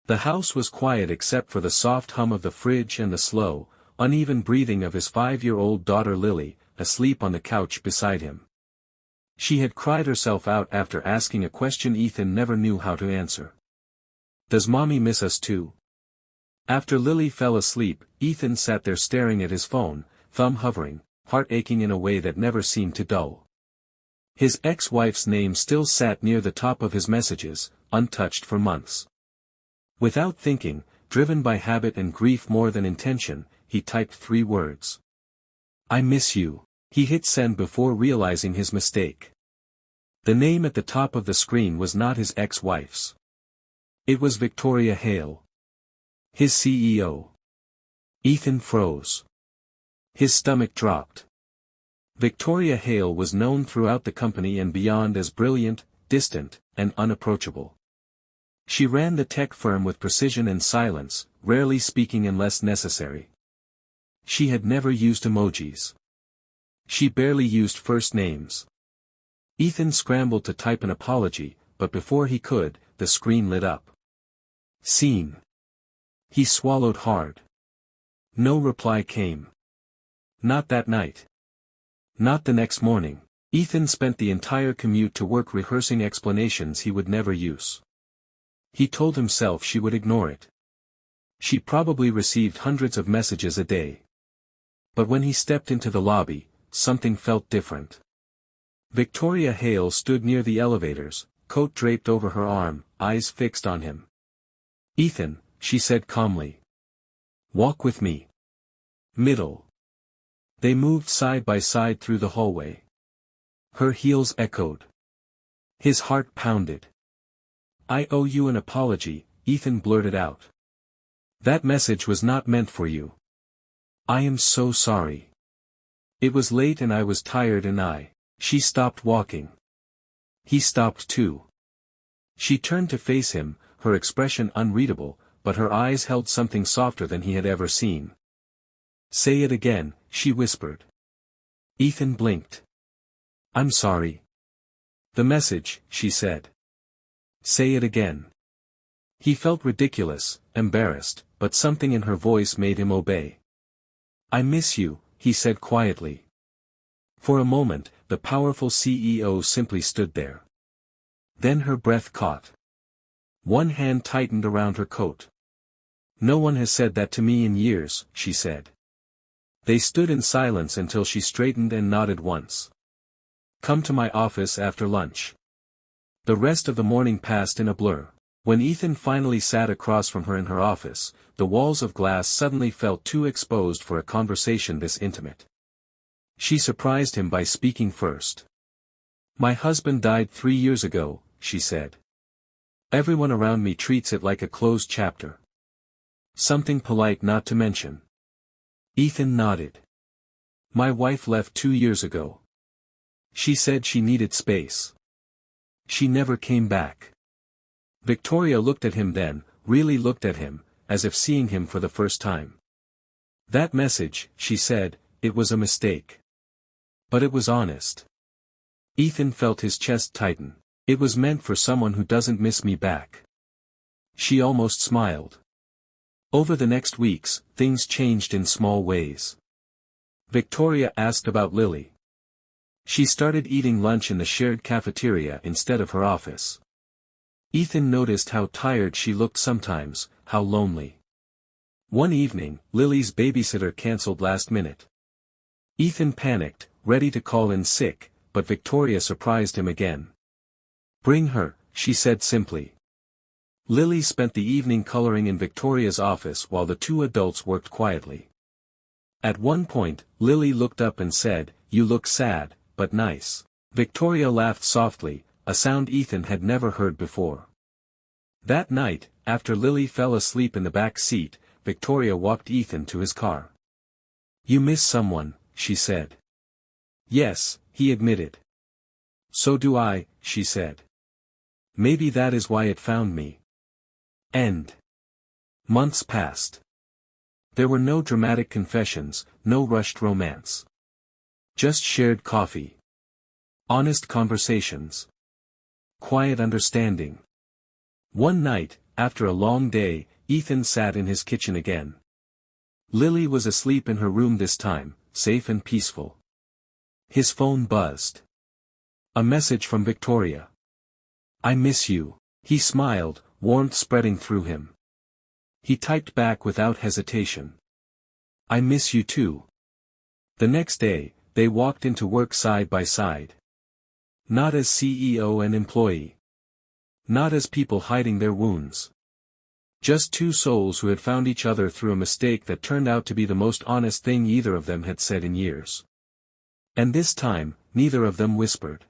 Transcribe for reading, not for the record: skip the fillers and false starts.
The house was quiet except for the soft hum of the fridge and the slow, uneven breathing of his 5-year-old daughter Lily, asleep on the couch beside him. She had cried herself out after asking a question Ethan never knew how to answer. "Does Mommy miss us too?" After Lily fell asleep, Ethan sat there staring at his phone, thumb hovering, heart aching in a way that never seemed to dull. His ex-wife's name still sat near the top of his messages, untouched for months. Without thinking, driven by habit and grief more than intention, he typed 3 words. "I miss you." He hit send before realizing his mistake. The name at the top of the screen was not his ex-wife's. It was Victoria Hale, his CEO. Ethan froze. His stomach dropped. Victoria Hale was known throughout the company and beyond as brilliant, distant, and unapproachable. She ran the tech firm with precision and silence, rarely speaking unless necessary. She had never used emojis. She barely used first names. Ethan scrambled to type an apology, but before he could, the screen lit up. Seen. He swallowed hard. No reply came. Not that night. Not the next morning. Ethan spent the entire commute to work rehearsing explanations he would never use. He told himself she would ignore it. She probably received hundreds of messages a day. But when he stepped into the lobby, something felt different. Victoria Hale stood near the elevators, coat draped over her arm, eyes fixed on him. "Ethan," she said calmly. "Walk with me." Middle. They moved side by side through the hallway. Her heels echoed. His heart pounded. "I owe you an apology," Ethan blurted out. "That message was not meant for you. I am so sorry. It was late and I was tired and She stopped walking. He stopped too. She turned to face him, her expression unreadable, but her eyes held something softer than he had ever seen. "Say it again," she whispered. Ethan blinked. "I'm sorry." "The message," she said. "Say it again." He felt ridiculous, embarrassed, but something in her voice made him obey. "I miss you," he said quietly. For a moment, the powerful CEO simply stood there. Then her breath caught. One hand tightened around her coat. "No one has said that to me in years," she said. They stood in silence until she straightened and nodded once. "Come to my office after lunch." The rest of the morning passed in a blur. When Ethan finally sat across from her in her office, the walls of glass suddenly felt too exposed for a conversation this intimate. She surprised him by speaking first. "My husband died 3 years ago," she said. "Everyone around me treats it like a closed chapter. Something polite not to mention." Ethan nodded. "My wife left 2 years ago. She said she needed space. She never came back." Victoria looked at him then, really looked at him, as if seeing him for the first time. "That message," she said, "it was a mistake. But it was honest." Ethan felt his chest tighten. "It was meant for someone who doesn't miss me back." She almost smiled. Over the next weeks, things changed in small ways. Victoria asked about Lily. She started eating lunch in the shared cafeteria instead of her office. Ethan noticed how tired she looked sometimes, how lonely. One evening, Lily's babysitter cancelled last minute. Ethan panicked, ready to call in sick, but Victoria surprised him again. "Bring her," she said simply. Lily spent the evening coloring in Victoria's office while the 2 adults worked quietly. At one point, Lily looked up and said, "You look sad, but nice." Victoria laughed softly, a sound Ethan had never heard before. That night, after Lily fell asleep in the back seat, Victoria walked Ethan to his car. "You miss someone," she said. "Yes," he admitted. "So do I," she said. "Maybe that is why it found me." End. Months passed. There were no dramatic confessions, no rushed romance. Just shared coffee. Honest conversations. Quiet understanding. One night, after a long day, Ethan sat in his kitchen again. Lily was asleep in her room this time, safe and peaceful. His phone buzzed. A message from Victoria. "I miss you." He smiled, warmth spreading through him. He typed back without hesitation. "I miss you too." The next day, they walked into work side by side. Not as CEO and employee. Not as people hiding their wounds. Just two souls who had found each other through a mistake that turned out to be the most honest thing either of them had said in years. And this time, neither of them whispered.